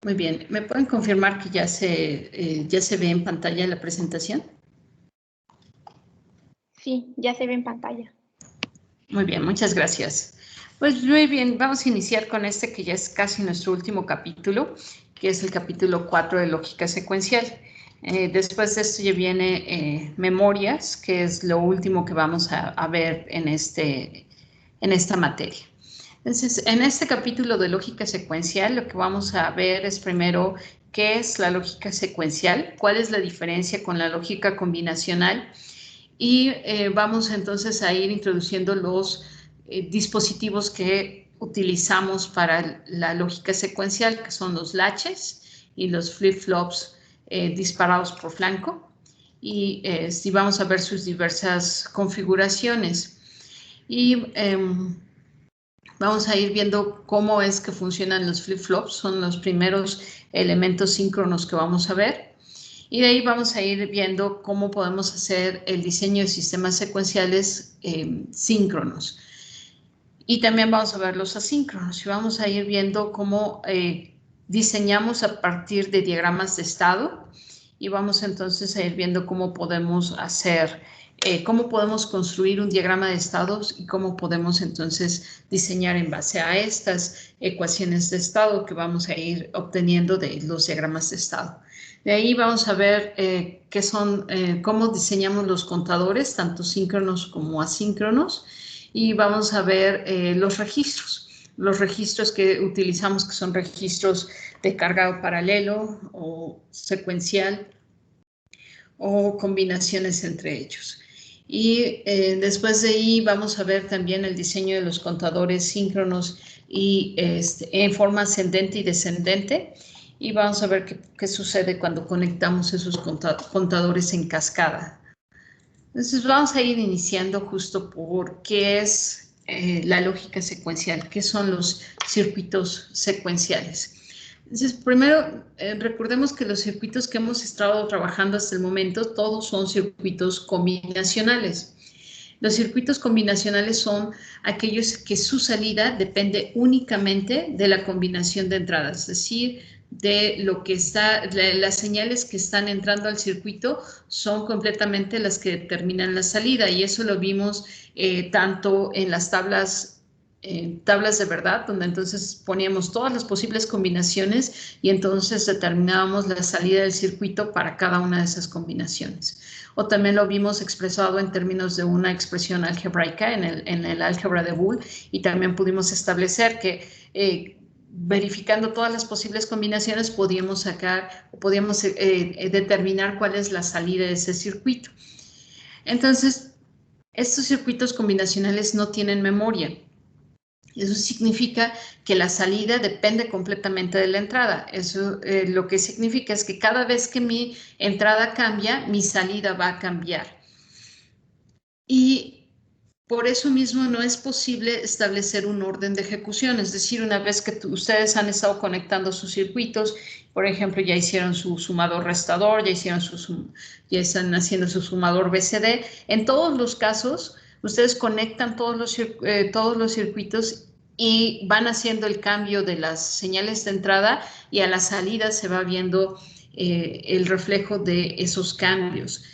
Muy bien. ¿Me pueden confirmar que ya se ve en pantalla la presentación? Sí, ya se ve en pantalla. Muy bien, muchas gracias. Pues muy bien, vamos a iniciar con este que ya es casi nuestro último capítulo, que es el capítulo 4 de lógica secuencial. Después de esto ya viene memorias, que es lo último que vamos a ver en esta materia. Entonces, en este capítulo de lógica secuencial, lo que vamos a ver es primero qué es la lógica secuencial, cuál es la diferencia con la lógica combinacional y vamos entonces a ir introduciendo los dispositivos que utilizamos para la lógica secuencial, que son los latches y los flip-flops disparados por flanco. Y vamos a ver sus diversas configuraciones. Y vamos a ir viendo cómo es que funcionan los flip-flops, son los primeros elementos síncronos que vamos a ver. Y de ahí vamos a ir viendo cómo podemos hacer el diseño de sistemas secuenciales síncronos. Y también vamos a ver los asíncronos y vamos a ir viendo cómo diseñamos a partir de diagramas de estado y vamos entonces a ir viendo cómo podemos hacer cómo podemos construir un diagrama de estados y cómo podemos entonces diseñar en base a estas ecuaciones de estado que vamos a ir obteniendo de los diagramas de estado. De ahí vamos a ver cómo diseñamos los contadores, tanto síncronos como asíncronos, y vamos a ver los registros que utilizamos, que son registros de carga paralelo o secuencial o combinaciones entre ellos. Y después de ahí vamos a ver también el diseño de los contadores síncronos y en forma ascendente y descendente. Y vamos a ver qué sucede cuando conectamos esos contadores en cascada. Entonces vamos a ir iniciando justo por qué es la lógica secuencial, qué son los circuitos secuenciales. Entonces, primero, recordemos que los circuitos que hemos estado trabajando hasta el momento, todos son circuitos combinacionales. Los circuitos combinacionales son aquellos que su salida depende únicamente de la combinación de entradas, es decir, de lo que las señales que están entrando al circuito son completamente las que determinan la salida y eso lo vimos tanto en las tablas de verdad, donde entonces poníamos todas las posibles combinaciones y entonces determinábamos la salida del circuito para cada una de esas combinaciones. O también lo vimos expresado en términos de una expresión algebraica en el álgebra de Boole y también pudimos establecer que verificando todas las posibles combinaciones podíamos determinar cuál es la salida de ese circuito. Entonces, estos circuitos combinacionales no tienen memoria. Eso significa que la salida depende completamente de la entrada. Eso lo que significa es que cada vez que mi entrada cambia, mi salida va a cambiar. Y por eso mismo no es posible establecer un orden de ejecución. Es decir, una vez que ustedes han estado conectando sus circuitos, por ejemplo, ya hicieron su sumador restador, ya están haciendo su sumador BCD, en todos los casos, ustedes conectan todos los circuitos y van haciendo el cambio de las señales de entrada y a la salida se va viendo el reflejo de esos cambios.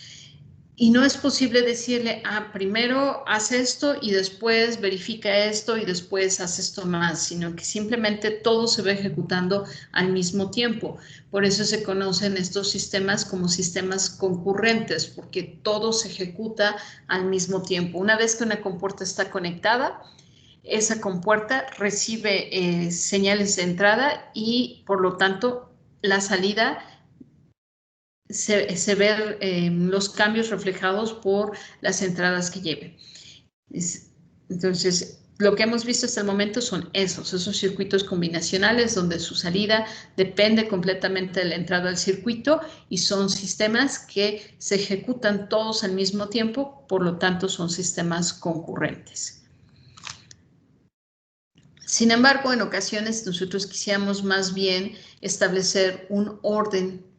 Y no es posible decirle, primero haz esto y después verifica esto y después haz esto más, sino que simplemente todo se va ejecutando al mismo tiempo. Por eso se conocen estos sistemas como sistemas concurrentes, porque todo se ejecuta al mismo tiempo. Una vez que una compuerta está conectada, esa compuerta recibe señales de entrada y por lo tanto la salida se ven los cambios reflejados por las entradas que lleve. Entonces, lo que hemos visto hasta el momento son esos circuitos combinacionales donde su salida depende completamente de la entrada al circuito y son sistemas que se ejecutan todos al mismo tiempo, por lo tanto son sistemas concurrentes. Sin embargo, en ocasiones nosotros quisiéramos más bien establecer un orden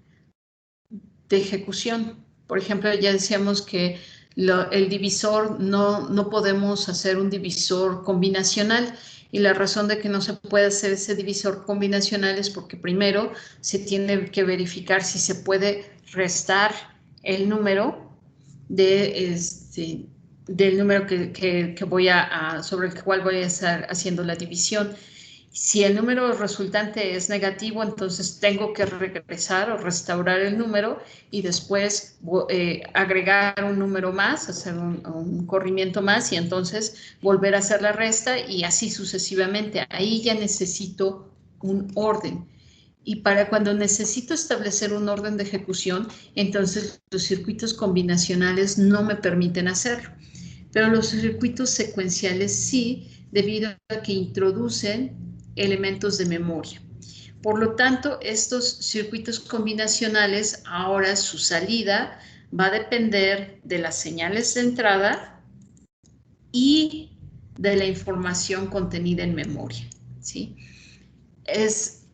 de ejecución. Por ejemplo, ya decíamos que el divisor no podemos hacer un divisor combinacional. Y la razón de que no se puede hacer ese divisor combinacional es porque primero se tiene que verificar si se puede restar el número del número sobre el cual voy a estar haciendo la división. Si el número resultante es negativo, entonces tengo que regresar o restaurar el número y después agregar un número más, hacer un corrimiento más y entonces volver a hacer la resta y así sucesivamente. Ahí ya necesito un orden. Y para cuando necesito establecer un orden de ejecución, entonces los circuitos combinacionales no me permiten hacerlo. Pero los circuitos secuenciales sí, debido a que introducen elementos de memoria. Por lo tanto, estos circuitos combinacionales, ahora su salida va a depender de las señales de entrada y de la información contenida en memoria, ¿sí? Es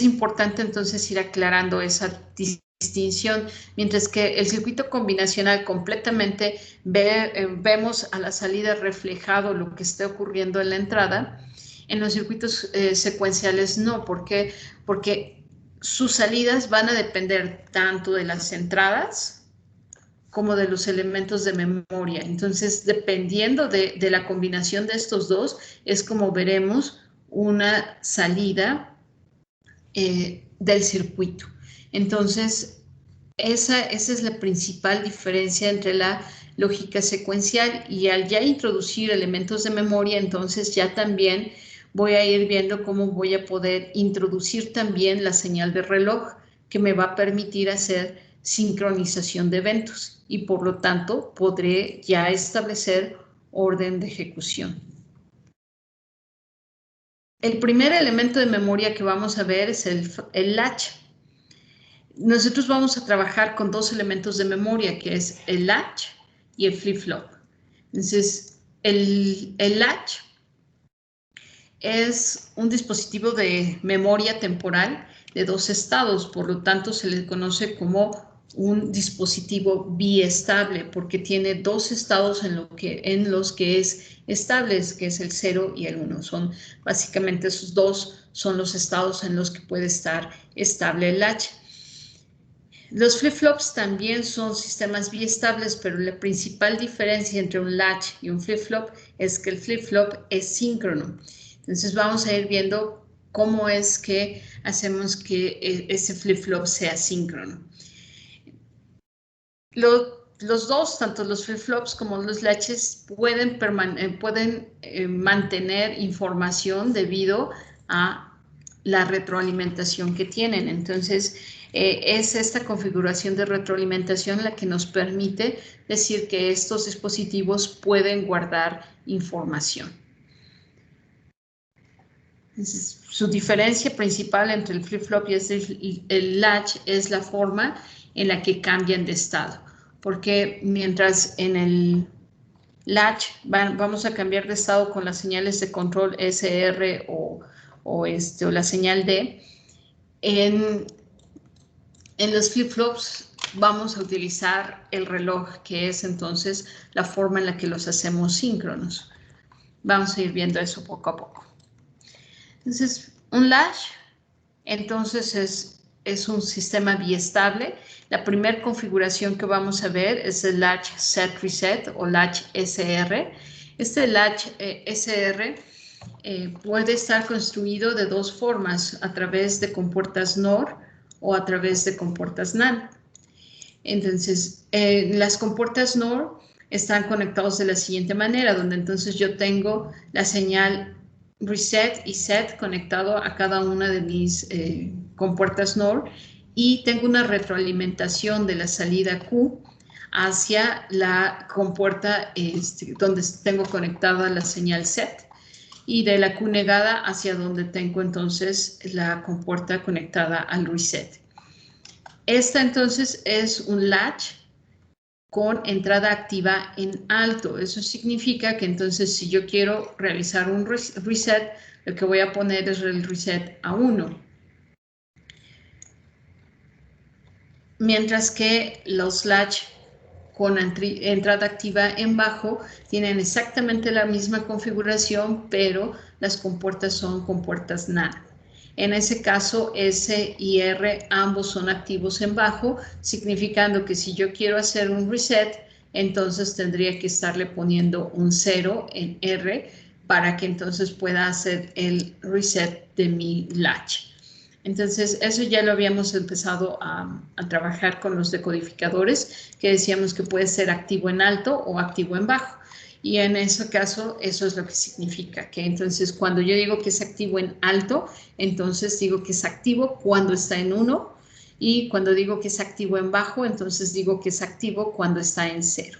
importante entonces ir aclarando esa distinción, mientras que el circuito combinacional completamente vemos a la salida reflejado lo que está ocurriendo en la entrada. En los circuitos secuenciales no. ¿Por qué? Porque sus salidas van a depender tanto de las entradas como de los elementos de memoria. Entonces, dependiendo de la combinación de estos dos, es como veremos una salida del circuito. Entonces, esa es la principal diferencia entre la lógica secuencial y al ya introducir elementos de memoria, entonces ya también voy a ir viendo cómo voy a poder introducir también la señal de reloj que me va a permitir hacer sincronización de eventos y por lo tanto podré ya establecer orden de ejecución. El primer elemento de memoria que vamos a ver es el latch. Nosotros vamos a trabajar con dos elementos de memoria, que es el latch y el flip-flop. Entonces, el latch es un dispositivo de memoria temporal de dos estados, por lo tanto se le conoce como un dispositivo biestable porque tiene dos estados en los que es estable, que es el 0 y el 1. Básicamente esos dos son los estados en los que puede estar estable el latch. Los flip-flops también son sistemas biestables, pero la principal diferencia entre un latch y un flip-flop es que el flip-flop es síncrono. Entonces vamos a ir viendo cómo es que hacemos que ese flip-flop sea síncrono. Los dos, tanto los flip-flops como los latches, pueden mantener información debido a la retroalimentación que tienen. Entonces, es esta configuración de retroalimentación la que nos permite decir que estos dispositivos pueden guardar información. Entonces, su diferencia principal entre el flip-flop y el latch es la forma en la que cambian de estado. Porque mientras en el latch vamos a cambiar de estado con las señales de control SR o la señal D, en los flip-flops vamos a utilizar el reloj, que es entonces la forma en la que los hacemos síncronos. Vamos a ir viendo eso poco a poco. Entonces, un latch, entonces es un sistema biestable. La primera configuración que vamos a ver es el latch set reset o latch SR. Este latch SR puede estar construido de dos formas, a través de compuertas NOR o a través de compuertas NAND. Entonces, las compuertas NOR están conectados de la siguiente manera, donde entonces yo tengo la señal reset y set conectado a cada una de mis compuertas NOR y tengo una retroalimentación de la salida Q hacia la compuerta donde tengo conectada la señal set y de la Q negada hacia donde tengo entonces la compuerta conectada al reset. Esta entonces es un latch con entrada activa en alto. Eso significa que entonces si yo quiero realizar un reset, lo que voy a poner es el reset a 1. Mientras que los latch con entrada activa en bajo tienen exactamente la misma configuración, pero las compuertas son compuertas NAND. En ese caso, S y R ambos son activos en bajo, significando que si yo quiero hacer un reset, entonces tendría que estarle poniendo un 0 en R para que entonces pueda hacer el reset de mi latch. Entonces, eso ya lo habíamos empezado a trabajar con los decodificadores, que decíamos que puede ser activo en alto o activo en bajo. Y en ese caso, eso es lo que significa, que entonces cuando yo digo que es activo en alto, entonces digo que es activo cuando está en 1, y cuando digo que es activo en bajo, entonces digo que es activo cuando está en 0.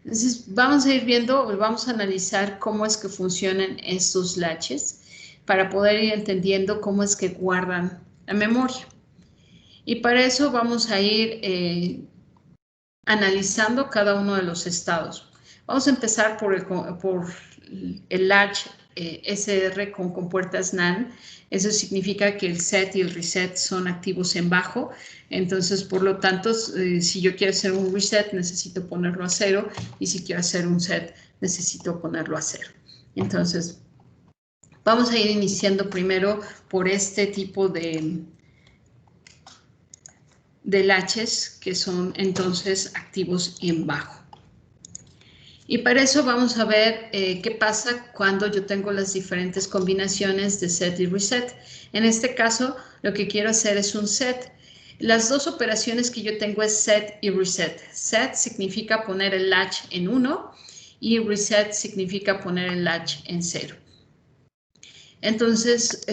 Entonces, vamos a ir viendo, vamos a analizar cómo es que funcionan estos latches para poder ir entendiendo cómo es que guardan la memoria. Y para eso vamos a ir analizando cada uno de los estados. Vamos a empezar por el latch SR con compuertas NAND. Eso significa que el set y el reset son activos en bajo. Entonces, por lo tanto, si yo quiero hacer un reset, necesito ponerlo a 0. Y si quiero hacer un set, necesito ponerlo a 0. Entonces, vamos a ir iniciando primero por este tipo de latches que son entonces activos en bajo. Y para eso vamos a ver qué pasa cuando yo tengo las diferentes combinaciones de set y reset. En este caso, lo que quiero hacer es un set. Las dos operaciones que yo tengo es set y reset. Set significa poner el latch en 1 y reset significa poner el latch en 0. Entonces,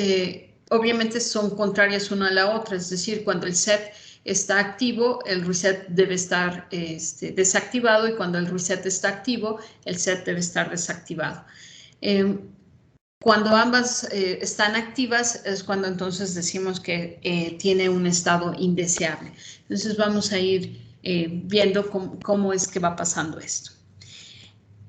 obviamente son contrarias una a la otra, es decir, cuando el set está activo, el reset debe estar desactivado, y cuando el reset está activo, el set debe estar desactivado. Cuando ambas están activas es cuando entonces decimos que tiene un estado indeseable. Entonces vamos a ir viendo cómo es que va pasando esto.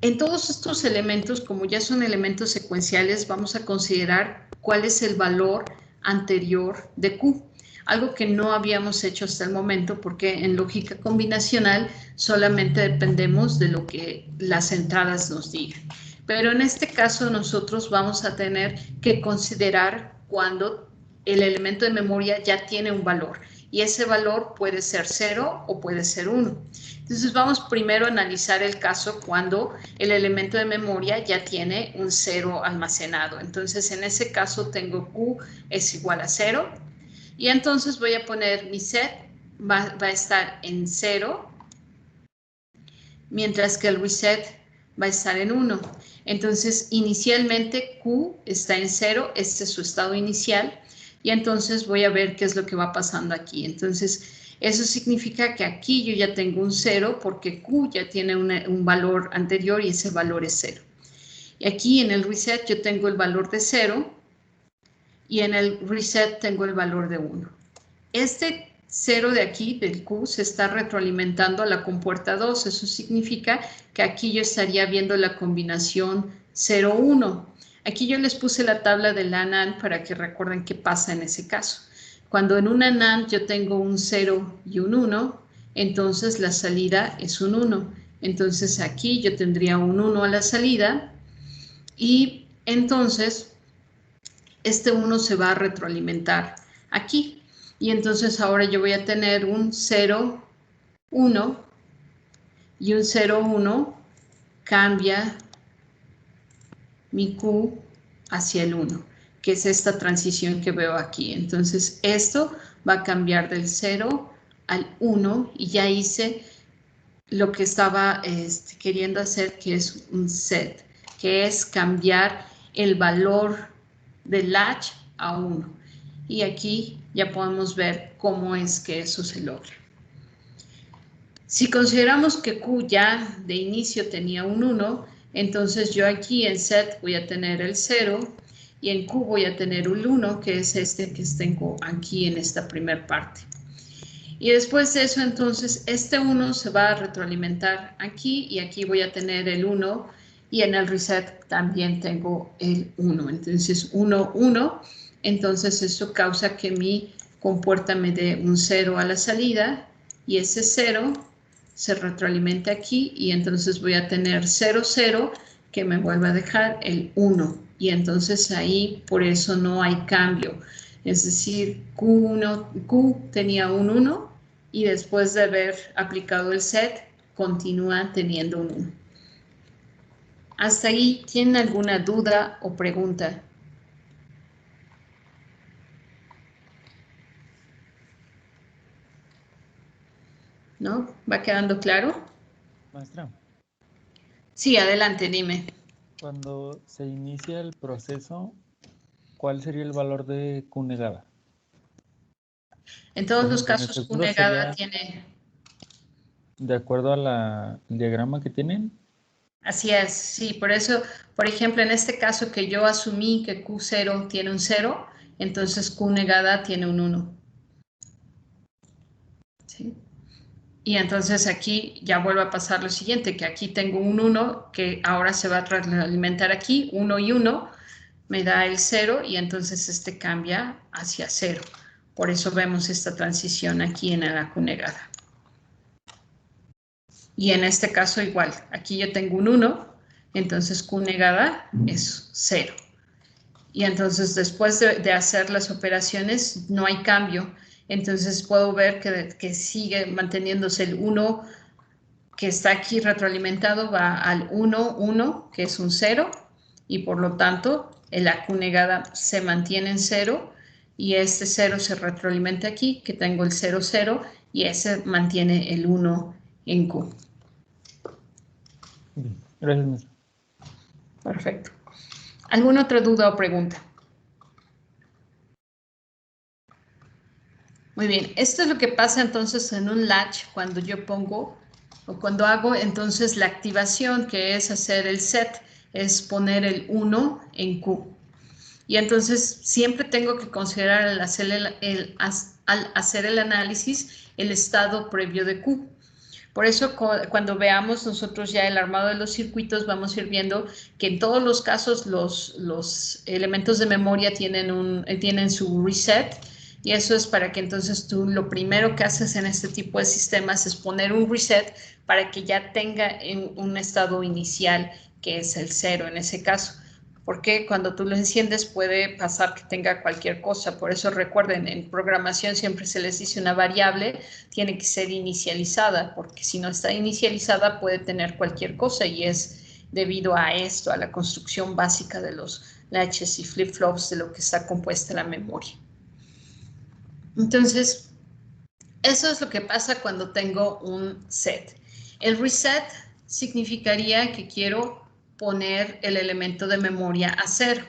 En todos estos elementos, como ya son elementos secuenciales, vamos a considerar cuál es el valor anterior de Q. Algo que no habíamos hecho hasta el momento, porque en lógica combinacional solamente dependemos de lo que las entradas nos digan. Pero en este caso nosotros vamos a tener que considerar cuando el elemento de memoria ya tiene un valor, y ese valor puede ser 0 o puede ser 1. Entonces vamos primero a analizar el caso cuando el elemento de memoria ya tiene un 0 almacenado. Entonces en ese caso tengo Q es igual a 0. Y entonces voy a poner mi set, va a estar en 0, mientras que el reset va a estar en 1. Entonces, inicialmente Q está en 0, este es su estado inicial, y entonces voy a ver qué es lo que va pasando aquí. Entonces, eso significa que aquí yo ya tengo un 0, porque Q ya tiene un valor anterior y ese valor es 0. Y aquí en el reset yo tengo el valor de 0, y en el reset tengo el valor de 1. Este 0 de aquí, del Q, se está retroalimentando a la compuerta 2. Eso significa que aquí yo estaría viendo la combinación 0, 1. Aquí yo les puse la tabla de la NAND para que recuerden qué pasa en ese caso. Cuando en una NAND yo tengo un 0 y un 1, entonces la salida es un 1. Entonces aquí yo tendría un 1 a la salida, y entonces este 1 se va a retroalimentar aquí. Y entonces ahora yo voy a tener un 0, 1, y un 0, 1 cambia mi Q hacia el 1, que es esta transición que veo aquí. Entonces esto va a cambiar del 0 al 1, y ya hice lo que estaba queriendo hacer, que es un set, que es cambiar el valor del latch a 1. Y aquí ya podemos ver cómo es que eso se logra. Si consideramos que Q ya de inicio tenía un 1, entonces yo aquí en set voy a tener el 0, y en Q voy a tener el 1, que es este que tengo aquí en esta primera parte. Y después de eso, entonces, este 1 se va a retroalimentar aquí, y aquí voy a tener el 1, y en el reset también tengo el 1. Entonces, 1, 1. Entonces, esto causa que mi compuerta me dé un 0 a la salida, y ese 0 se retroalimenta aquí y entonces voy a tener 0, 0, que me vuelva a dejar el 1. Y entonces ahí por eso no hay cambio. Es decir, Q tenía un 1 y después de haber aplicado el set, continúa teniendo un 1. ¿Hasta ahí tienen alguna duda o pregunta? ¿No? ¿Va quedando claro? Maestra, Sí, adelante, dime. cuando se inicia el proceso, ¿cuál sería el valor de Q negada? En todos Por los ejemplo, en el casos, Q segundo negada sería tiene... de acuerdo al diagrama que tienen. Así es, sí, por eso, por ejemplo, en este caso que yo asumí que Q0 tiene un 0, entonces Q negada tiene un 1. ¿Sí? Y entonces aquí ya vuelvo a pasar lo siguiente, que aquí tengo un 1 que ahora se va a retroalimentar aquí, 1 y 1, me da el 0 y entonces este cambia hacia 0. Por eso vemos esta transición aquí en la Q negada. Y en este caso igual, aquí yo tengo un 1, entonces Q negada es 0. Y entonces después de hacer las operaciones no hay cambio. Entonces puedo ver que sigue manteniéndose el 1 que está aquí retroalimentado, va al 1, 1, que es un 0, y por lo tanto la Q negada se mantiene en 0, y este 0 se retroalimenta aquí, que tengo el 0, 0, y ese mantiene el 1 en Q. Bien, gracias, maestra. Perfecto. ¿Alguna otra duda o pregunta? Muy bien, esto es lo que pasa entonces en un latch cuando yo pongo o cuando hago entonces la activación, que es hacer el set, es poner el 1 en Q. Y entonces siempre tengo que considerar al hacer el análisis el estado previo de Q. Por eso cuando veamos nosotros ya el armado de los circuitos, vamos a ir viendo que en todos los casos los elementos de memoria tienen su reset, y eso es para que entonces tú lo primero que haces en este tipo de sistemas es poner un reset para que ya tenga un estado inicial que es el 0 en ese caso. Porque cuando tú lo enciendes puede pasar que tenga cualquier cosa. Por eso recuerden, en programación siempre se les dice una variable tiene que ser inicializada, porque si no está inicializada puede tener cualquier cosa, y es debido a esto, a la construcción básica de los latches y flip-flops de lo que está compuesta la memoria. Entonces, eso es lo que pasa cuando tengo un set. El reset significaría que quiero poner el elemento de memoria a 0.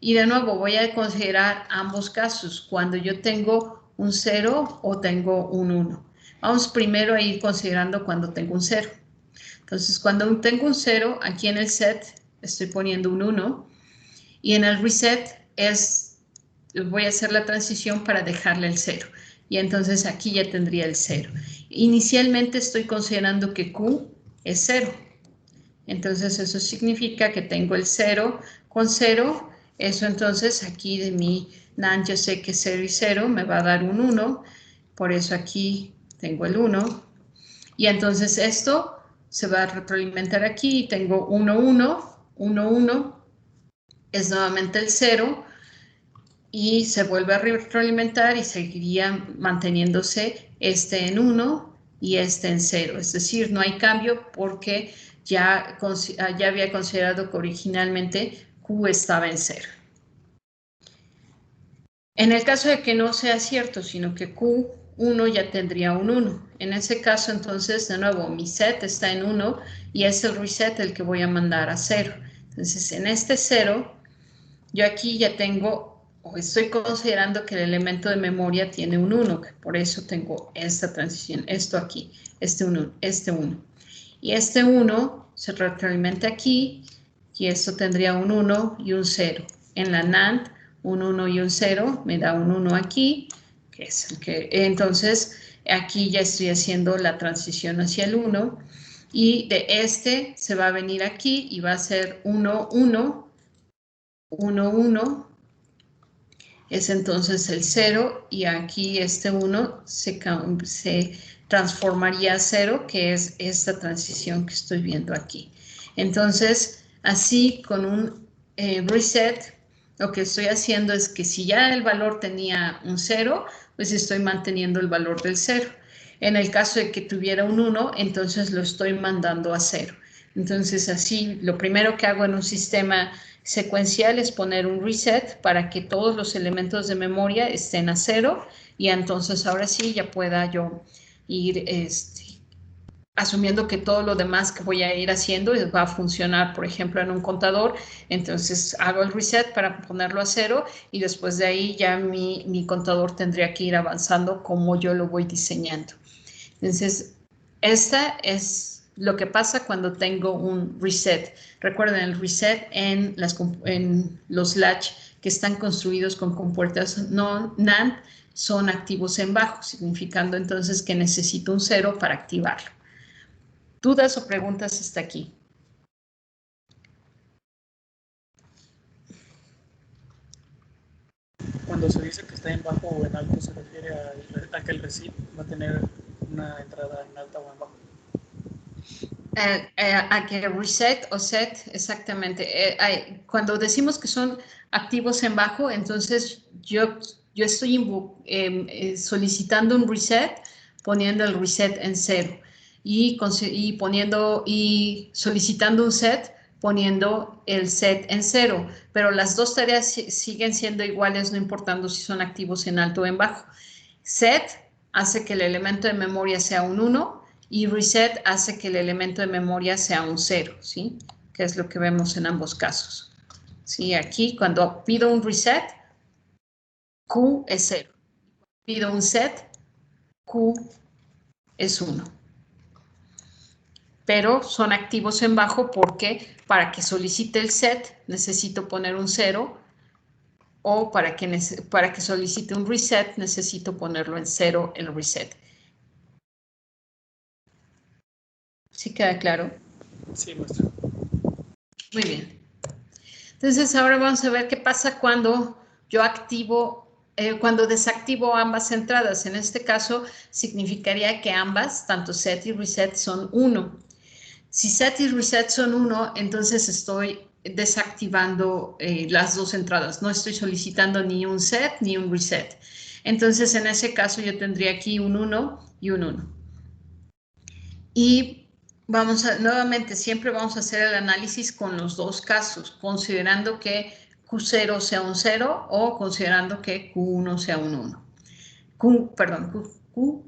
Y de nuevo voy a considerar ambos casos, cuando yo tengo un 0 o tengo un 1. Vamos primero a ir considerando cuando tengo un 0. Entonces, cuando tengo un 0, aquí en el set estoy poniendo un 1, y en el reset voy a hacer la transición para dejarle el 0. Y entonces aquí ya tendría el 0. Inicialmente estoy considerando que Q es 0. Entonces eso significa que tengo el 0 con 0. Eso entonces aquí de mi NAND yo sé que 0 y 0 me va a dar un 1. Por eso aquí tengo el 1. Y entonces esto se va a retroalimentar aquí y tengo 1, 1, 1, 1. Es nuevamente el 0 y se vuelve a retroalimentar y seguiría manteniéndose este en 1 y este en 0. Es decir, no hay cambio porque ya había considerado que originalmente Q estaba en 0. En el caso de que no sea cierto, sino que Q1 ya tendría un 1. En ese caso, entonces, de nuevo, mi set está en 1 y es el reset el que voy a mandar a 0. Entonces, en este 0, yo aquí ya tengo, o estoy considerando que el elemento de memoria tiene un 1, por eso tengo esta transición, esto aquí, este 1. Y este 1 se retroalimenta aquí, y esto tendría un 1 y un 0. En la NAND, un 1 y un 0 me da un 1 aquí, que es el que, entonces aquí ya estoy haciendo la transición hacia el 1, y de este se va a venir aquí y va a ser 1, 1, 1, 1, es entonces el 0, y aquí este 1 se transformaría a 0, que es esta transición que estoy viendo aquí. Entonces, así con un reset, lo que estoy haciendo es que si ya el valor tenía un 0, pues estoy manteniendo el valor del 0. En el caso de que tuviera un 1, entonces lo estoy mandando a 0. Entonces, así, lo primero que hago en un sistema secuencial es poner un reset para que todos los elementos de memoria estén a 0 y entonces ahora sí ya pueda yo ir asumiendo que todo lo demás que voy a ir haciendo va a funcionar, por ejemplo, en un contador. Entonces hago el reset para ponerlo a 0 y después de ahí ya mi contador tendría que ir avanzando como yo lo voy diseñando. Entonces, esta es lo que pasa cuando tengo un reset. Recuerden, el reset en los latch que están construidos con compuertas NAND son activos en bajo, significando entonces que necesito un 0 para activarlo. ¿Dudas o preguntas hasta aquí? Cuando se dice que está en bajo o en alto, se refiere a que el receive va a tener una entrada en alta o en bajo. A que reset o set, exactamente. Cuando decimos que son activos en bajo, entonces yo estoy solicitando un reset, poniendo el reset en 0 y solicitando un set, poniendo el set en 0, pero las dos tareas siguen siendo iguales, no importando si son activos en alto o en bajo. Set hace que el elemento de memoria sea un 1 y reset hace que el elemento de memoria sea un 0, ¿sí? Que es lo que vemos en ambos casos. ¿Sí? Aquí, cuando pido un reset, Q es 0. Pido un set, Q es 1. Pero son activos en bajo porque para que solicite el set necesito poner un 0 o para que solicite un reset necesito ponerlo en 0 el reset. ¿Sí queda claro? Sí, maestro. Muy bien. Entonces ahora vamos a ver qué pasa cuando yo cuando desactivo ambas entradas. En este caso significaría que ambas, tanto set y reset, son 1. Si set y reset son 1, entonces estoy desactivando las dos entradas. No estoy solicitando ni un set ni un reset. Entonces en ese caso yo tendría aquí un 1 y un 1. Y nuevamente, siempre vamos a hacer el análisis con los dos casos, considerando que Q0 sea un 0 o considerando que Q1 sea un 1. Q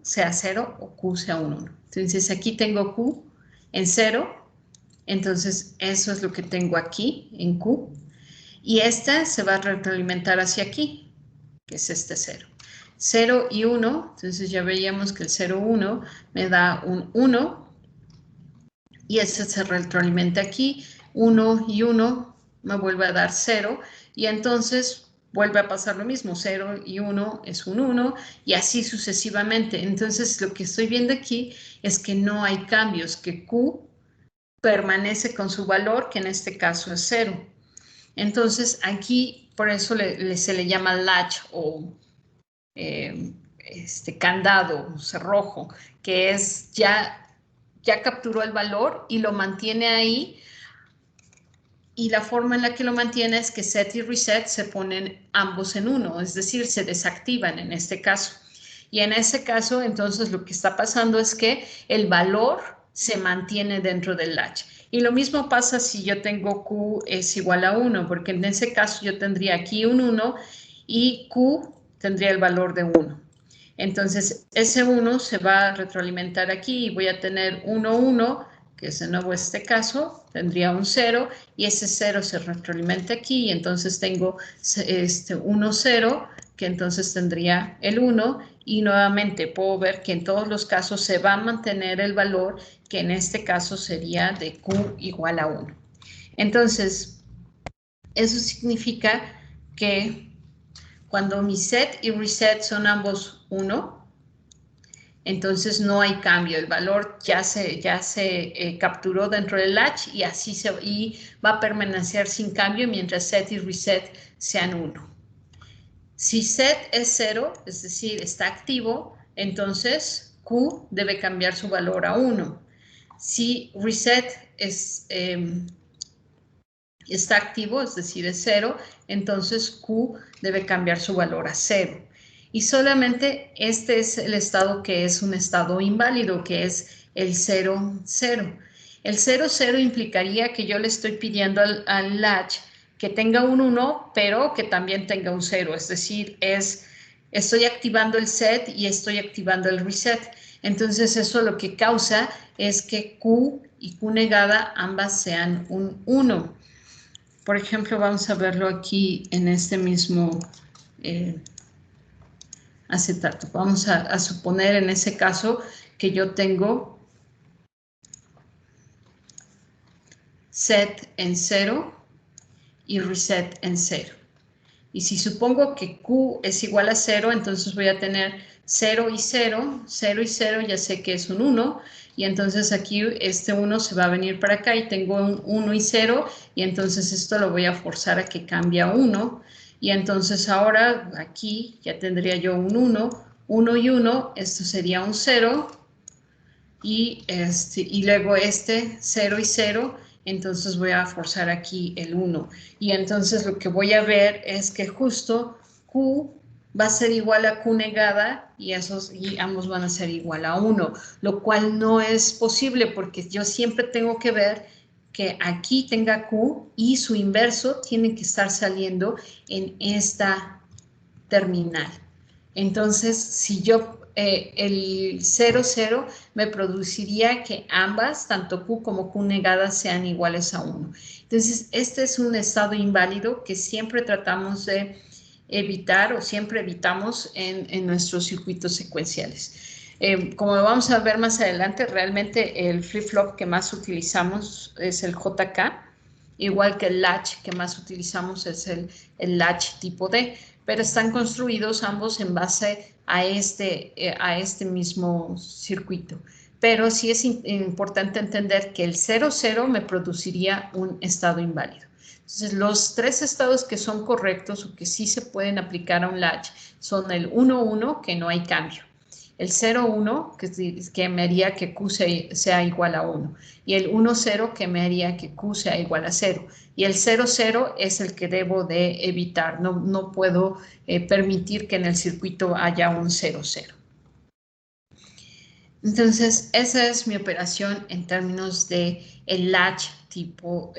sea 0 o Q sea un 1. Entonces, aquí tengo Q en 0, entonces eso es lo que tengo aquí en Q. Y esta se va a retroalimentar hacia aquí, que es este 0. 0 y 1, entonces ya veíamos que el 0, 1 me da un 1, y ese se retroalimenta aquí, 1 y 1 me vuelve a dar 0, y entonces vuelve a pasar lo mismo, 0 y 1 es un 1, y así sucesivamente. Entonces lo que estoy viendo aquí es que no hay cambios, que Q permanece con su valor, que en este caso es 0. Entonces aquí, por eso se le llama latch o candado, cerrojo, que es ya capturó el valor y lo mantiene ahí, y la forma en la que lo mantiene es que set y reset se ponen ambos en 1, es decir, se desactivan en este caso. Y en ese caso, entonces, lo que está pasando es que el valor se mantiene dentro del latch. Y lo mismo pasa si yo tengo Q es igual a 1, porque en ese caso yo tendría aquí un 1 y Q tendría el valor de 1. Entonces, ese 1 se va a retroalimentar aquí y voy a tener 1, 1, que es de nuevo este caso, tendría un 0, y ese 0 se retroalimenta aquí, y entonces tengo 1, 0, que entonces tendría el 1, y nuevamente puedo ver que en todos los casos se va a mantener el valor, que en este caso sería de Q igual a 1. Entonces, eso significa que cuando mi set y reset son ambos 1, entonces no hay cambio, el valor ya se capturó dentro del latch y y va a permanecer sin cambio mientras set y reset sean 1. Si set es 0, es decir, está activo, entonces Q debe cambiar su valor a 1. Si reset está activo, es decir, es 0, entonces Q debe cambiar su valor a 0. Y solamente este es el estado que es un estado inválido, que es el 0, 0. El 0, 0 implicaría que yo le estoy pidiendo al latch que tenga un 1, pero que también tenga un 0. Es decir, estoy activando el set y estoy activando el reset. Entonces, eso lo que causa es que Q y Q negada ambas sean un 1. Por ejemplo, vamos a verlo aquí en este mismo acetato. Vamos a suponer en ese caso que yo tengo set en 0 y reset en 0. Y si supongo que Q es igual a 0, entonces voy a tener 0 y 0, 0 y 0, ya sé que es un 1, y entonces aquí este 1 se va a venir para acá y tengo un 1 y 0, y entonces esto lo voy a forzar a que cambie a 1, y entonces ahora aquí ya tendría yo un 1, 1 y 1, esto sería un 0, y luego 0 y 0, entonces voy a forzar aquí el 1. Y entonces lo que voy a ver es que justo Q va a ser igual a Q negada y ambos van a ser igual a 1, lo cual no es posible porque yo siempre tengo que ver que aquí tenga Q y su inverso tiene que estar saliendo en esta terminal. Entonces, si yo el 0, 0 me produciría que ambas, tanto Q como Q negada, sean iguales a 1. Entonces, este es un estado inválido que siempre tratamos de evitar o siempre evitamos en nuestros circuitos secuenciales. Como lo vamos a ver más adelante, realmente el flip-flop que más utilizamos es el JK, igual que el latch que más utilizamos es el latch tipo D, pero están construidos ambos en base a este mismo circuito. Pero sí es importante entender que el 0, 0 me produciría un estado inválido. Entonces, los tres estados que son correctos o que sí se pueden aplicar a un latch son el 1, 1, que no hay cambio. El 0, 1, que me haría que Q sea igual a 1. Y el 1, 0, que me haría que Q sea igual a 0. Y el 0, 0 es el que debo de evitar. No puedo permitir que en el circuito haya un 0, 0. Entonces, esa es mi operación en términos de el latch tipo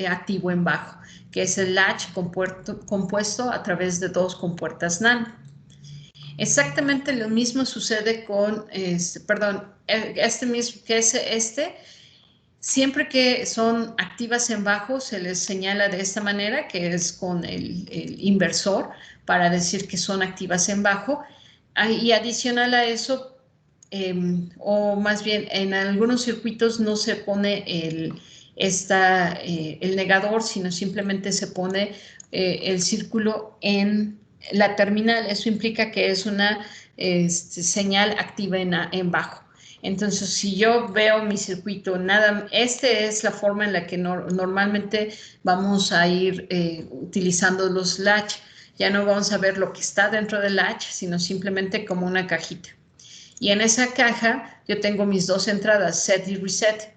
activo en bajo, que es el latch compuesto a través de dos compuertas NAND. Exactamente lo mismo sucede con, siempre que son activas en bajo se les señala de esta manera, que es con el inversor, para decir que son activas en bajo, y adicional a eso, o más bien en algunos circuitos no se pone el negador, sino simplemente se pone el círculo en la terminal. Eso implica que es una señal activa en bajo. Entonces, si yo veo mi circuito, esta es la forma en la que normalmente vamos a ir utilizando los latch. Ya no vamos a ver lo que está dentro del latch, sino simplemente como una cajita. Y en esa caja yo tengo mis dos entradas, set y reset.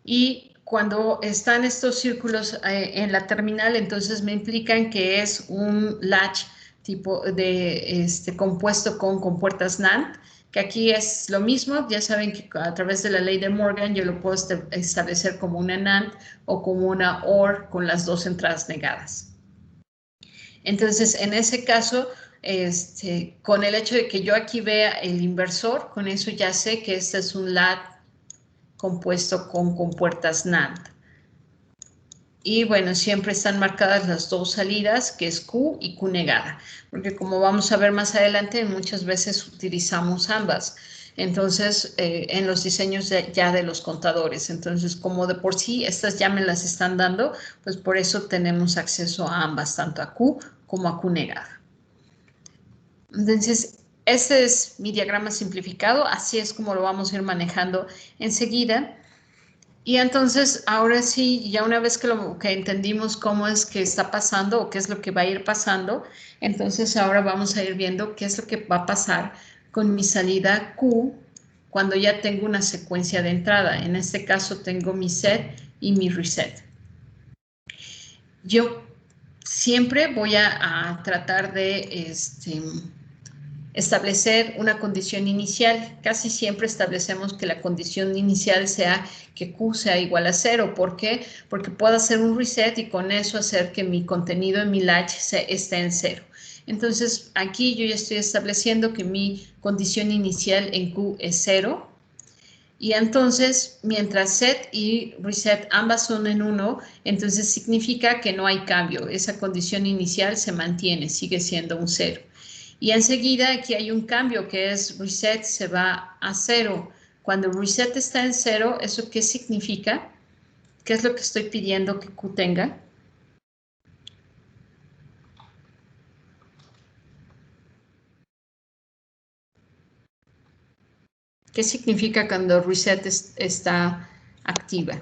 Y cuando están estos círculos en la terminal, entonces me implican que es un latch tipo de compuesto con compuertas NAND, que aquí es lo mismo. Ya saben que a través de la ley de Morgan yo lo puedo establecer como una NAND o como una OR con las dos entradas negadas. Entonces, en ese caso, con el hecho de que yo aquí vea el inversor, con eso ya sé que este es un latch compuesto con compuertas NAND. Y bueno, siempre están marcadas las dos salidas, que es Q y Q negada, porque como vamos a ver más adelante, muchas veces utilizamos ambas. Entonces, en los diseños ya de los contadores. Entonces, como de por sí estas ya me las están dando, pues por eso tenemos acceso a ambas, tanto a Q como a Q negada. Entonces, este es mi diagrama simplificado, así es como lo vamos a ir manejando enseguida. Y entonces, ahora sí, ya una vez que entendimos cómo es que está pasando o qué es lo que va a ir pasando, entonces ahora vamos a ir viendo qué es lo que va a pasar con mi salida Q cuando ya tengo una secuencia de entrada. En este caso tengo mi set y mi reset. Yo siempre voy a tratar de establecer una condición inicial. Casi siempre establecemos que la condición inicial sea que Q sea igual a 0. ¿Por qué? Porque puedo hacer un reset y con eso hacer que mi contenido en mi latch esté en 0. Entonces, aquí yo ya estoy estableciendo que mi condición inicial en Q es 0. Y entonces, mientras set y reset ambas son en 1, entonces significa que no hay cambio. Esa condición inicial se mantiene, sigue siendo un 0. Y enseguida aquí hay un cambio que es reset se va a 0. Cuando reset está en 0, ¿eso qué significa? ¿Qué es lo que estoy pidiendo que Q tenga? ¿Qué significa cuando reset está activa?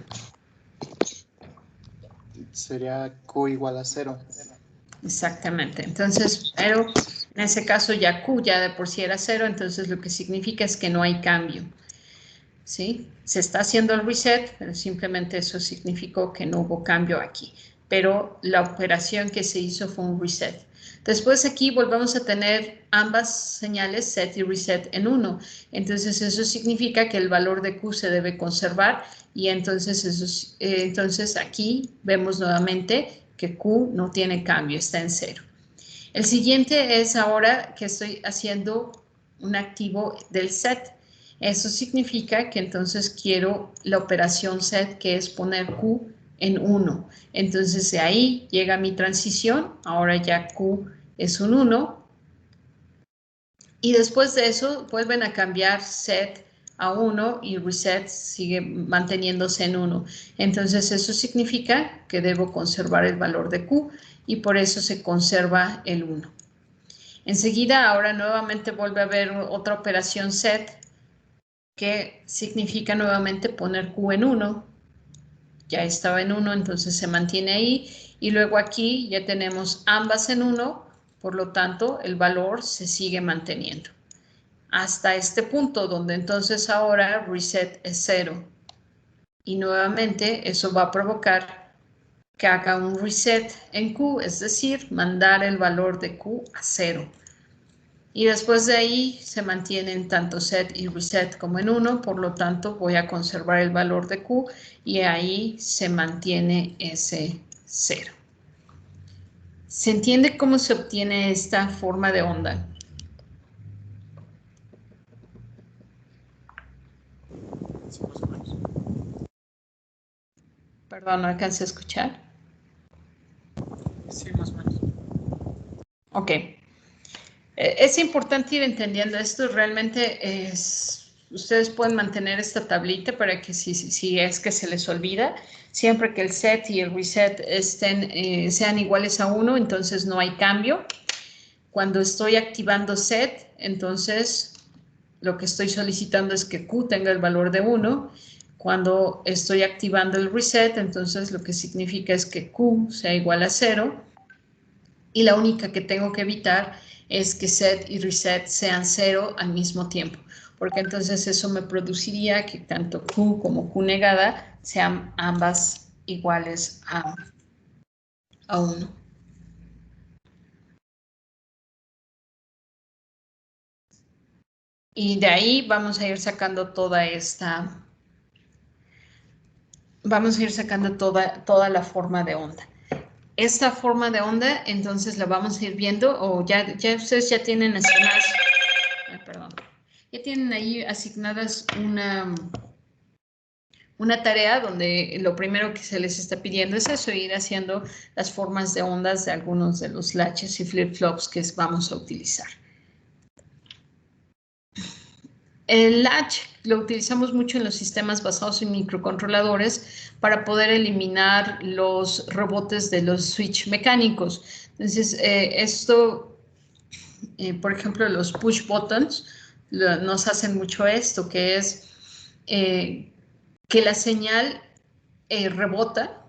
Sería Q igual a 0. Exactamente. Entonces, pero en ese caso ya Q ya de por sí era 0, entonces lo que significa es que no hay cambio. ¿Sí? Se está haciendo el reset, pero simplemente eso significó que no hubo cambio aquí. Pero la operación que se hizo fue un reset. Después aquí volvemos a tener ambas señales, set y reset, en 1. Entonces eso significa que el valor de Q se debe conservar y entonces aquí vemos nuevamente que Q no tiene cambio, está en 0. El siguiente es ahora que estoy haciendo un activo del set. Eso significa que entonces quiero la operación set, que es poner Q en 1. Entonces de ahí llega mi transición, ahora ya Q es un 1. Y después de eso vuelven a cambiar set a 1 y reset sigue manteniéndose en 1. Entonces eso significa que debo conservar el valor de Q y por eso se conserva el 1. Enseguida ahora nuevamente vuelve a haber otra operación set que significa nuevamente poner Q en 1. Ya estaba en 1, entonces se mantiene ahí. Y luego aquí ya tenemos ambas en 1, por lo tanto el valor se sigue manteniendo. Hasta este punto donde entonces ahora reset es 0. Y nuevamente eso va a provocar que haga un reset en Q, es decir, mandar el valor de Q a 0. Y después de ahí se mantienen tanto set y reset como en 1, por lo tanto voy a conservar el valor de Q y ahí se mantiene ese 0. ¿Se entiende cómo se obtiene esta forma de onda? Sí, más o menos. Perdón, no alcancé a escuchar. Sí, más o menos. Ok. Es importante ir entendiendo esto. Realmente ustedes pueden mantener esta tablita para que si es que se les olvida, siempre que el set y el reset sean iguales a 1, entonces no hay cambio. Cuando estoy activando set, entonces lo que estoy solicitando es que Q tenga el valor de 1. Cuando estoy activando el reset, entonces lo que significa es que Q sea igual a 0. Y la única que tengo que evitar es que set y reset sean 0 al mismo tiempo, porque entonces eso me produciría que tanto Q como Q negada sean ambas iguales a 1. Y de ahí vamos a ir sacando toda toda la forma de onda. Esta forma de onda, entonces la vamos a ir viendo, o ya ustedes ya tienen asignadas, ya tienen ahí asignadas una tarea donde lo primero que se les está pidiendo es eso, ir haciendo las formas de ondas de algunos de los latches y flip-flops que vamos a utilizar. El latch lo utilizamos mucho en los sistemas basados en microcontroladores para poder eliminar los rebotes de los switch mecánicos. Entonces, por ejemplo, los push buttons nos hacen mucho esto, que es que la señal rebota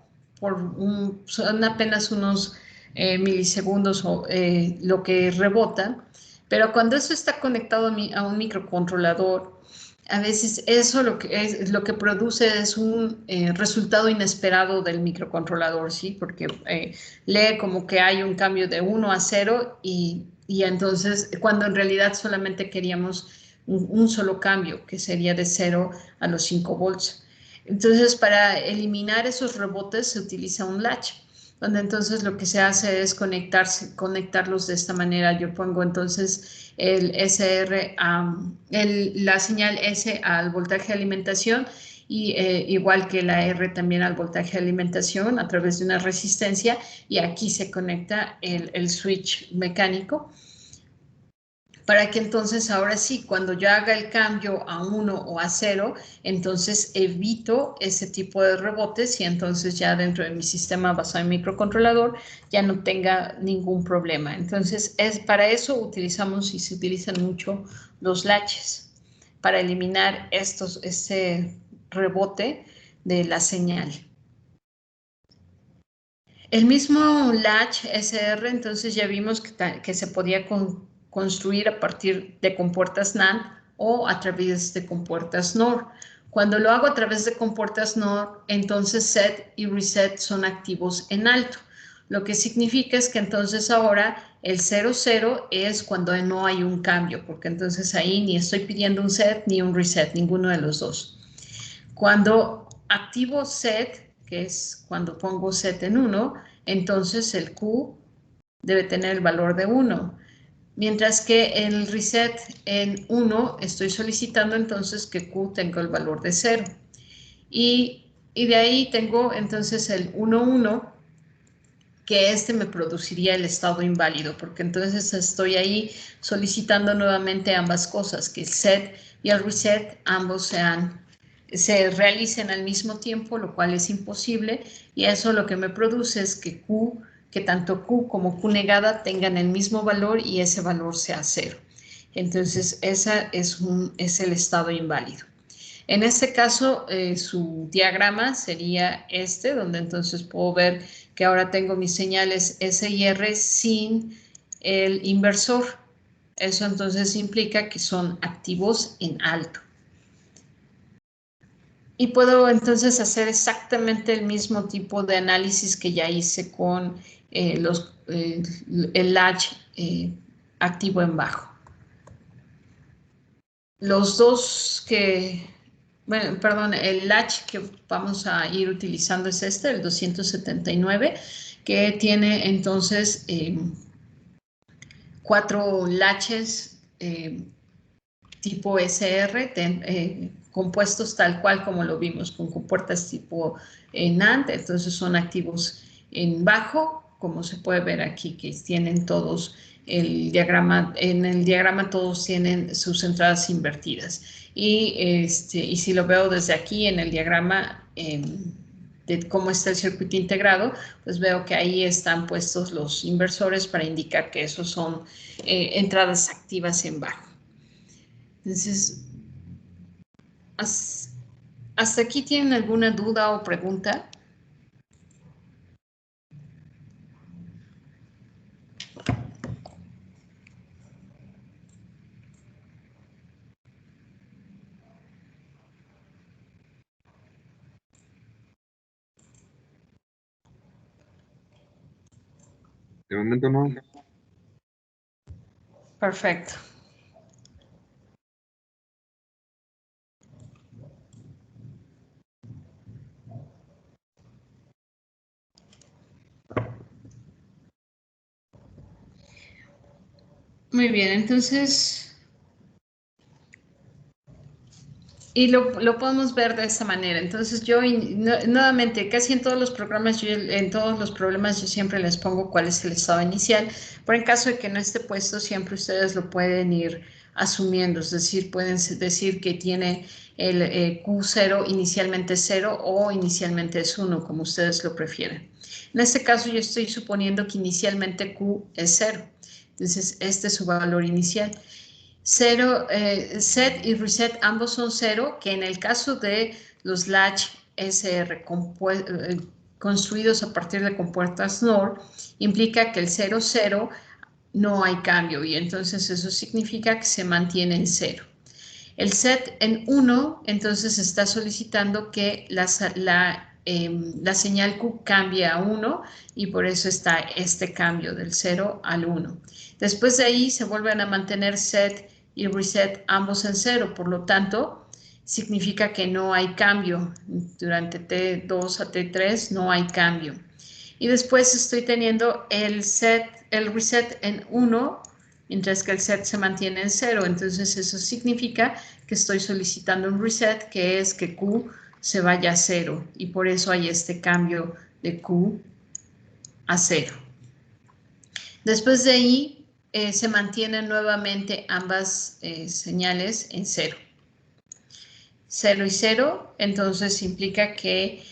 son apenas unos milisegundos lo que rebota, Pero cuando eso está conectado a un microcontrolador, a veces eso lo que produce es un resultado inesperado del microcontrolador, ¿sí? Porque lee como que hay un cambio de 1 a 0 y entonces cuando en realidad solamente queríamos un solo cambio, que sería de 0 a los 5 volts. Entonces, para eliminar esos rebotes se utiliza un latch, donde entonces lo que se hace es conectarlos de esta manera. Yo pongo entonces el SR, la señal S al voltaje de alimentación y igual que la R también al voltaje de alimentación a través de una resistencia, y aquí se conecta el switch mecánico para que entonces ahora sí, cuando yo haga el cambio a 1 o a 0, entonces evito ese tipo de rebotes y entonces ya dentro de mi sistema basado en microcontrolador ya no tenga ningún problema. Entonces, para eso utilizamos y se utilizan mucho los latches, para eliminar ese rebote de la señal. El mismo latch SR, entonces ya vimos que se podía construir a partir de compuertas NAND o a través de compuertas NOR. Cuando lo hago a través de compuertas NOR, entonces set y reset son activos en alto. Lo que significa es que entonces ahora el 00 es cuando no hay un cambio, porque entonces ahí ni estoy pidiendo un set ni un reset, ninguno de los dos. Cuando activo set, que es cuando pongo set en 1, entonces el Q debe tener el valor de 1. Mientras que en el reset en 1 estoy solicitando entonces que Q tenga el valor de 0. Y de ahí tengo entonces el 1, 1, que me produciría el estado inválido, porque entonces estoy ahí solicitando nuevamente ambas cosas, que el set y el reset ambos se realicen al mismo tiempo, lo cual es imposible, y eso lo que me produce es que tanto Q como Q negada tengan el mismo valor y ese valor sea 0. Entonces, ese es el estado inválido. En este caso, su diagrama sería donde entonces puedo ver que ahora tengo mis señales S y R sin el inversor. Eso entonces implica que son activos en alto. Y puedo entonces hacer exactamente el mismo tipo de análisis que ya hice con el latch activo en bajo. Los dos el latch que vamos a ir utilizando es el 279, que tiene entonces 4 latches tipo SR, compuestos tal cual como lo vimos, con compuertas tipo NAND, entonces son activos en bajo, como se puede ver aquí, que tienen todos en el diagrama todos tienen sus entradas invertidas. Y si lo veo desde aquí en el diagrama de cómo está el circuito integrado, pues veo que ahí están puestos los inversores para indicar que esos son entradas activas en bajo. Entonces, ¿hasta aquí tienen alguna duda o pregunta? De momento no. Perfecto. Muy bien, entonces, y lo podemos ver de esa manera. Entonces yo, nuevamente, casi en todos los programas, en todos los problemas, yo siempre les pongo cuál es el estado inicial, pero en caso de que no esté puesto, siempre ustedes lo pueden ir asumiendo, es decir, pueden decir que tiene el Q0 inicialmente 0 o inicialmente es 1, como ustedes lo prefieren. En este caso yo estoy suponiendo que inicialmente Q es 0, entonces este es su valor inicial. 0, set y reset ambos son 0, que en el caso de los latch SR construidos a partir de compuertas NOR, implica que el 0, 0 no hay cambio y entonces eso significa que se mantiene en 0. El set en 1, entonces está solicitando que la señal Q cambie a 1 y por eso está este cambio del 0 al 1. Después de ahí se vuelven a mantener set y reset ambos en 0, por lo tanto significa que no hay cambio. Durante T2 a T3 no hay cambio. Y después estoy teniendo el reset en 1, mientras que el set se mantiene en 0. Entonces eso significa que estoy solicitando un reset, que es que Q se vaya a 0. Y por eso hay este cambio de Q a 0. Después de ahí se mantienen nuevamente ambas señales en 0. 0 y 0, entonces implica que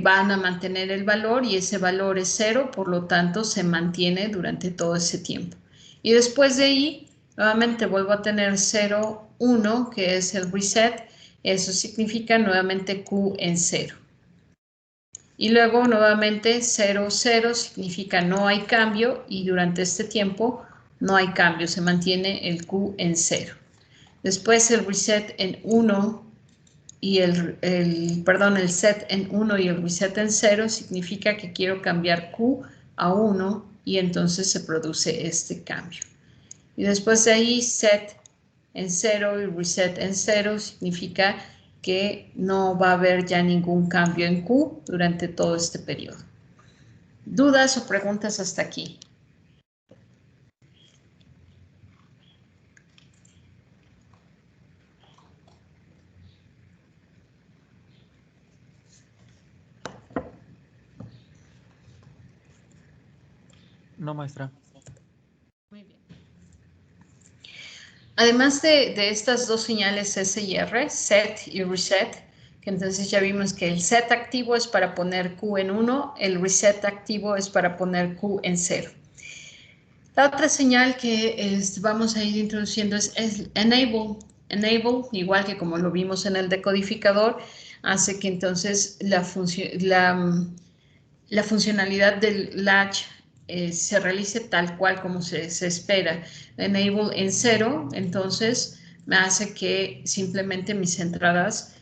van a mantener el valor y ese valor es 0, por lo tanto se mantiene durante todo ese tiempo. Y después de ahí, nuevamente vuelvo a tener 0, 1, que es el reset, eso significa nuevamente Q en 0. Y luego nuevamente 0, 0 significa no hay cambio y durante este tiempo no hay cambio, se mantiene el Q en 0. Después el reset en 1 y el set en 1 y el reset en 0 significa que quiero cambiar Q a 1 y entonces se produce este cambio. Y después de ahí set en 0 y reset en 0 significa que no va a haber ya ningún cambio en Q durante todo este periodo. ¿Dudas o preguntas hasta aquí? No, maestra. Muy bien. Además de estas dos señales S y R, set y reset, que entonces ya vimos que el set activo es para poner Q en 1, el reset activo es para poner Q en 0. La otra señal que vamos a ir introduciendo es enable. Enable, igual que como lo vimos en el decodificador, hace que entonces la funcionalidad del latch se realice tal cual como se espera. Enable en 0, entonces me hace que simplemente mis entradas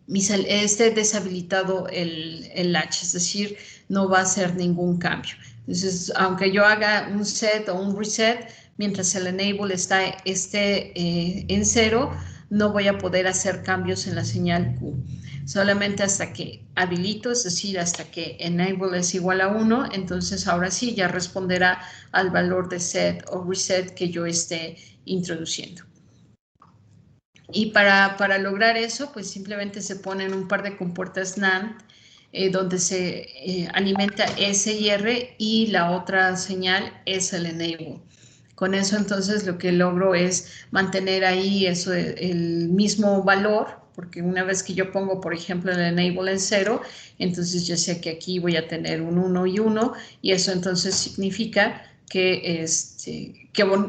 esté deshabilitado el latch, es decir, no va a hacer ningún cambio. Entonces, aunque yo haga un set o un reset, mientras el enable esté en 0, no voy a poder hacer cambios en la señal Q. Solamente hasta que habilito, es decir, hasta que enable es igual a 1, entonces ahora sí ya responderá al valor de set o reset que yo esté introduciendo. Y para lograr eso, pues simplemente se ponen un par de compuertas NAND donde se alimenta S y R y la otra señal es el enable. Con eso entonces lo que logro es mantener ahí el mismo valor, porque una vez que yo pongo, por ejemplo, el enable en 0, entonces yo sé que aquí voy a tener un 1 y 1, y eso entonces significa que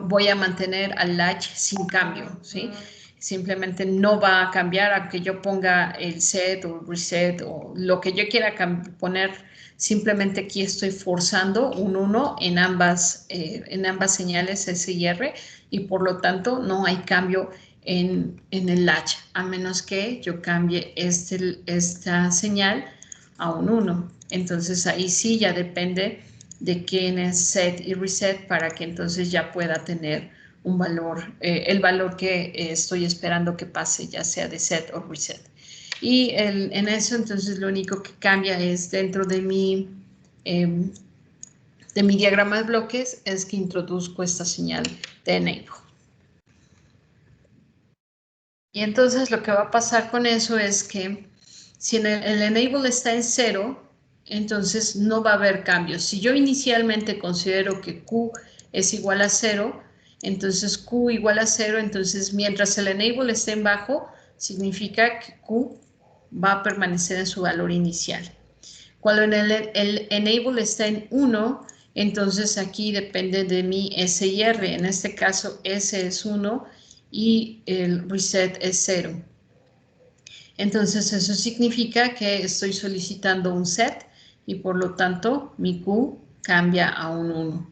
voy a mantener al latch sin cambio, ¿sí? Simplemente no va a cambiar aunque yo ponga el set o reset o lo que yo quiera poner. Simplemente aquí estoy forzando un 1 en ambas señales S y R y por lo tanto no hay cambio en el latch, a menos que yo cambie esta señal a un 1. Entonces ahí sí ya depende de quién es set y reset para que entonces ya pueda tener un valor, el valor que estoy esperando que pase, ya sea de set o reset. Y en eso entonces lo único que cambia es dentro de mi diagrama de bloques es que introduzco esta señal de enable. Y entonces lo que va a pasar con eso es que si el enable está en 0, entonces no va a haber cambios. Si yo inicialmente considero que Q es igual a 0, entonces Q igual a 0, entonces mientras el enable esté en bajo, significa que Q va a permanecer en su valor inicial. Cuando el enable está en 1, entonces aquí depende de mi S y R. En este caso S es 1 y el reset es 0. Entonces eso significa que estoy solicitando un set y por lo tanto mi Q cambia a un 1.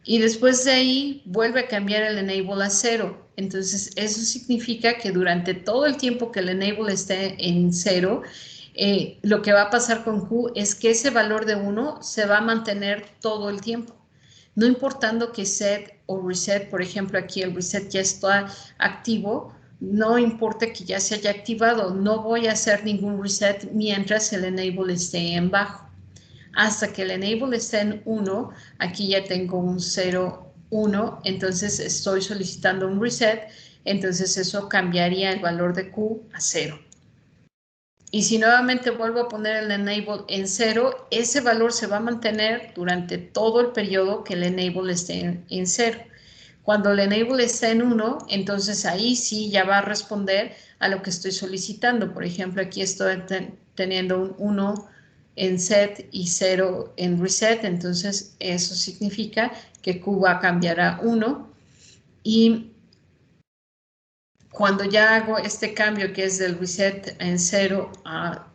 Y después de ahí vuelve a cambiar el enable a 0. Entonces, eso significa que durante todo el tiempo que el enable esté en 0, lo que va a pasar con Q es que ese valor de 1 se va a mantener todo el tiempo. No importando que set o reset, por ejemplo, aquí el reset ya está activo, no importa que ya se haya activado, no voy a hacer ningún reset mientras el enable esté en bajo. Hasta que el enable esté en 1, aquí ya tengo un 0, 1, entonces estoy solicitando un reset, entonces eso cambiaría el valor de Q a 0. Y si nuevamente vuelvo a poner el enable en 0, ese valor se va a mantener durante todo el periodo que el enable esté en 0. Cuando el enable está en 1, entonces ahí sí ya va a responder a lo que estoy solicitando. Por ejemplo, aquí estoy teniendo un 1 en set y 0 en reset, entonces eso significa que Q va a cambiar a 1. Y cuando ya hago este cambio que es del reset en 0 a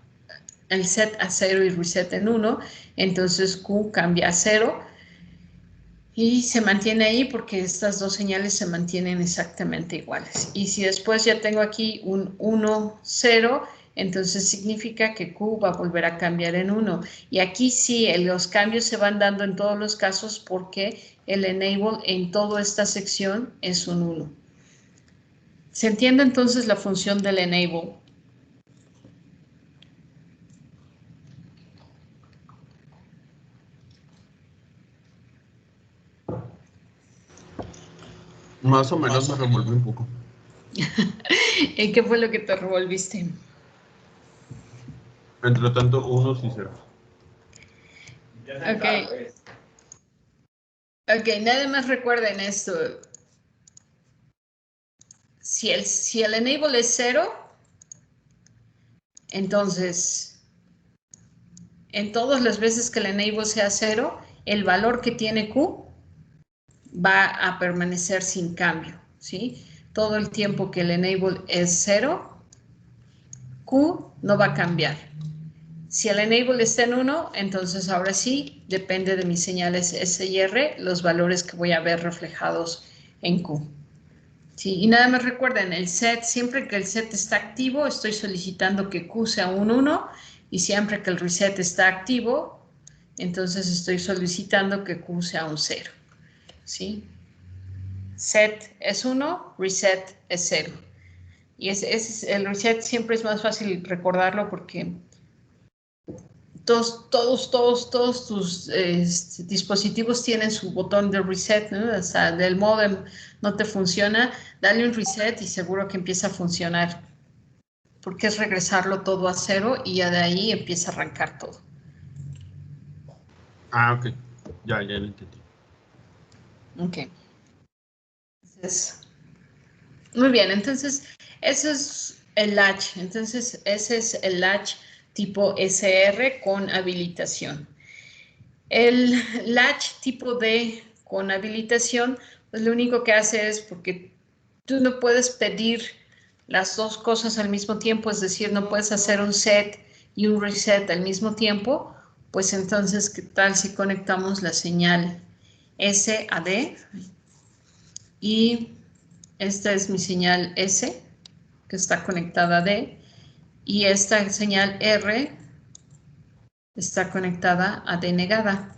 el set a 0 y reset en 1, entonces Q cambia a 0 y se mantiene ahí porque estas dos señales se mantienen exactamente iguales. Y si después ya tengo aquí un 1, 0, entonces significa que Q va a volver a cambiar en 1. Y aquí sí, los cambios se van dando en todos los casos porque el enable en toda esta sección es un 1. ¿Se entiende entonces la función del enable? Más o menos me revolví un poco. ¿Qué fue lo que te revolviste? Entre tanto, unos y ceros. Ok. Ok, nada más recuerden esto. Si el enable es 0, entonces, en todas las veces que el enable sea 0, el valor que tiene Q va a permanecer sin cambio, ¿sí? Todo el tiempo que el enable es 0, Q no va a cambiar. Si el enable está en 1, entonces ahora sí, depende de mis señales S y R, los valores que voy a ver reflejados en Q. Sí, y nada más recuerden, el set, siempre que el set está activo, estoy solicitando que Q sea un 1, y siempre que el reset está activo, entonces estoy solicitando que Q sea un 0. ¿Sí? Set es 1, reset es 0. Y el reset siempre es más fácil recordarlo porque todos tus dispositivos tienen su botón de reset, ¿no? O sea, del modem no te funciona, dale un reset y seguro que empieza a funcionar, porque es regresarlo todo a 0 y ya de ahí empieza a arrancar todo. Ah, ok. Ya lo entendí. Ok. Entonces, muy bien, entonces ese es el latch. Entonces, ese es el latch tipo SR con habilitación. El latch tipo D con habilitación, pues lo único que hace es porque tú no puedes pedir las dos cosas al mismo tiempo, es decir, no puedes hacer un set y un reset al mismo tiempo, pues entonces, ¿qué tal si conectamos la señal S a D? Y esta es mi señal S, que está conectada a D, y esta señal R está conectada a D negada.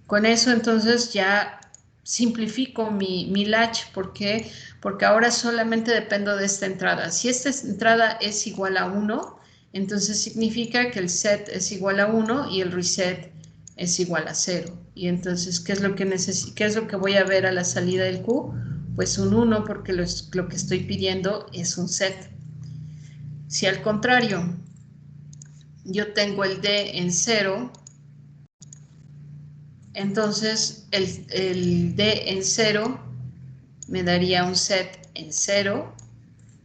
Con eso entonces ya simplifico mi latch. ¿Por qué? Porque ahora solamente dependo de esta entrada. Si esta entrada es igual a 1, entonces significa que el set es igual a 1 y el reset es igual a 0. Y entonces, ¿qué es lo que voy a ver a la salida del Q? Pues un 1, porque lo que estoy pidiendo es un set. Si al contrario, yo tengo el D en 0, entonces el D en 0 me daría un set en 0,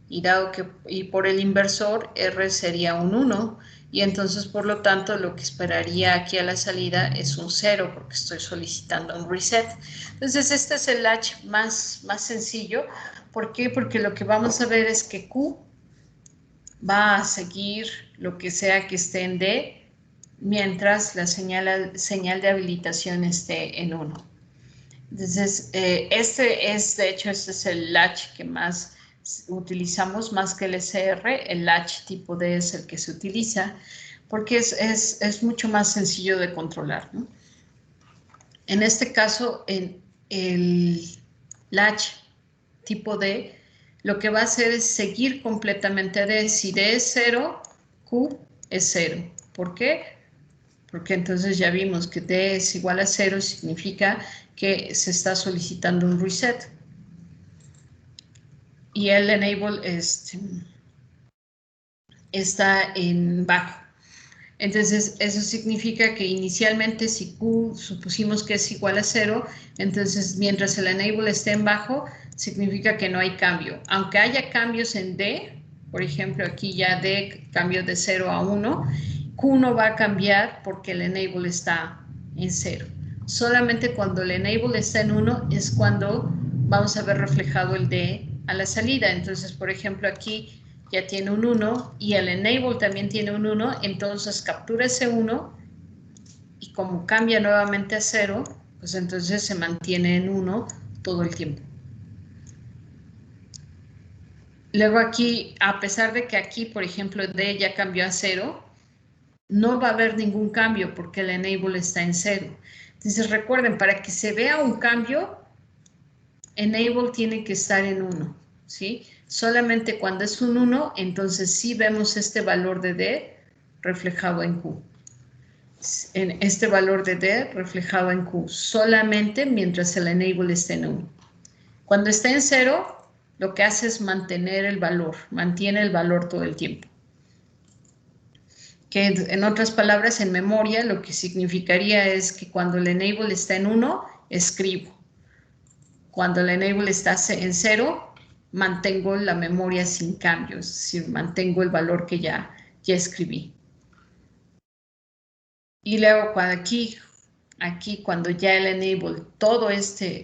y por el inversor R sería un 1, y entonces por lo tanto lo que esperaría aquí a la salida es un 0 porque estoy solicitando un reset. Entonces este es el latch más sencillo. ¿Por qué? Porque lo que vamos a ver es que Q va a seguir lo que sea que esté en D mientras la señal de habilitación esté en 1. Entonces, este es el latch que más utilizamos, más que el SR. El latch tipo D es el que se utiliza porque es mucho más sencillo de controlar, ¿no? En este caso, en el latch tipo D, lo que va a hacer es seguir completamente D. Si D es 0, Q es 0. ¿Por qué? Porque entonces ya vimos que D es igual a 0, significa que se está solicitando un reset. Y el enable está en bajo. Entonces, eso significa que inicialmente si Q supusimos que es igual a 0, entonces mientras el enable esté en bajo, significa que no hay cambio. Aunque haya cambios en D, por ejemplo, aquí ya D cambió de 0 a 1, Q no va a cambiar porque el enable está en 0. Solamente cuando el enable está en 1 es cuando vamos a ver reflejado el D a la salida. Entonces, por ejemplo, aquí ya tiene un 1 y el enable también tiene un 1, entonces captura ese 1 y como cambia nuevamente a 0, pues entonces se mantiene en 1 todo el tiempo. Luego aquí, a pesar de que aquí, por ejemplo, D ya cambió a 0, no va a haber ningún cambio porque el enable está en 0. Entonces recuerden, para que se vea un cambio, enable tiene que estar en 1, ¿sí? Solamente cuando es un 1, entonces sí vemos este valor de D reflejado en Q. En este valor de D reflejado en Q, solamente mientras el enable esté en 1. Cuando está en 0, lo que hace es mantener el valor, mantiene el valor todo el tiempo. Que en otras palabras, en memoria, lo que significaría es que cuando el enable está en 1, escribo. Cuando el enable está en 0, mantengo la memoria sin cambios, es decir, mantengo el valor que ya escribí. Y luego aquí cuando ya el enable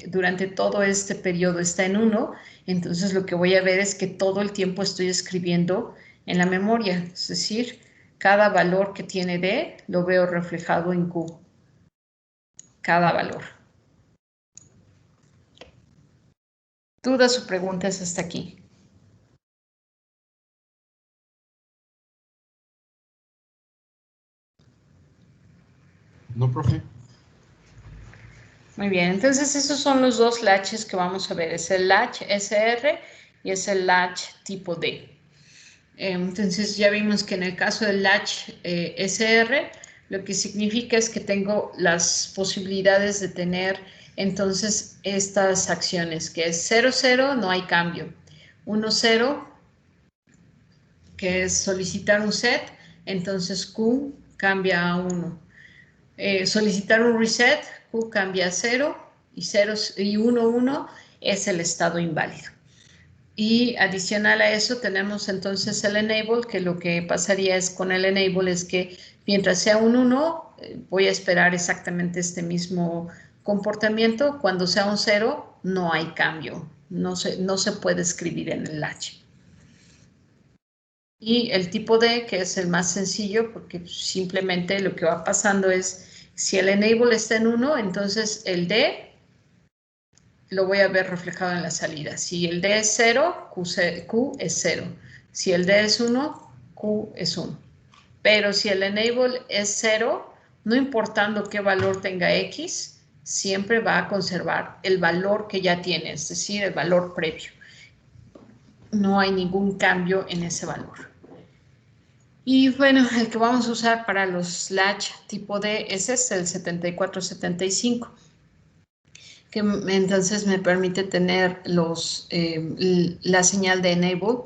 durante todo este periodo está en 1, entonces lo que voy a ver es que todo el tiempo estoy escribiendo en la memoria, es decir, cada valor que tiene D lo veo reflejado en Q. Cada valor. ¿Dudas o preguntas hasta aquí? No, profe. Muy bien, entonces esos son los dos latches que vamos a ver. Es el latch SR y es el latch tipo D. Entonces ya vimos que en el caso del latch SR, lo que significa es que tengo las posibilidades de tener entonces estas acciones, que es 0, 0, no hay cambio. 1, 0, que es solicitar un set, entonces Q cambia a 1. Solicitar un reset, Q cambia a 0 y 1, 1 es el estado inválido. Y adicional a eso tenemos entonces el enable, que lo que pasaría es con el enable es que mientras sea un 1, voy a esperar exactamente este mismo comportamiento. Cuando sea un 0, no hay cambio, no se puede escribir en el latch. Y el tipo D, que es el más sencillo, porque simplemente lo que va pasando es, si el enable está en 1, entonces el D lo voy a ver reflejado en la salida. Si el D es 0, Q es 0. Si el D es 1, Q es 1. Pero si el enable es 0, no importando qué valor tenga X, siempre va a conservar el valor que ya tiene, es decir, el valor previo. No hay ningún cambio en ese valor. Y bueno, el que vamos a usar para los latch tipo D es este, el 7475, que entonces me permite tener la señal de enable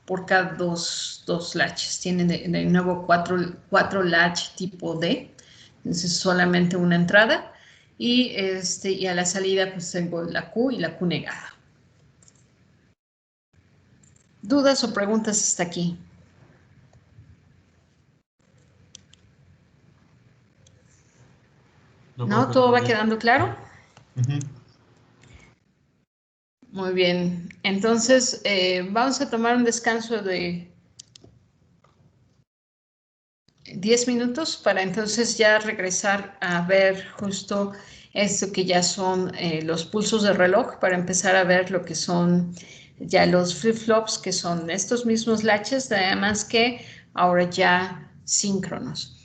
por cada dos latches. Tienen de nuevo cuatro latch tipo D, entonces solamente una entrada, y a la salida pues tengo la Q y la Q negada. ¿Dudas o preguntas hasta aquí? ¿No? ¿Todo va quedando claro? Muy bien. Entonces, vamos a tomar un descanso de 10 minutos para entonces ya regresar a ver justo esto que ya son los pulsos de reloj para empezar a ver lo que son ya los flip-flops, que son estos mismos latches, además que ahora ya síncronos.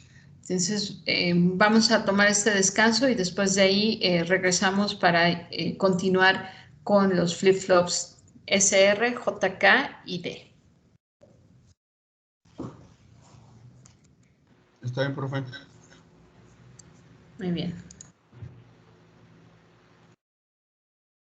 Entonces, vamos a tomar este descanso y después de ahí regresamos para continuar con los flip-flops SR, JK y D. Está bien, profe. Muy bien.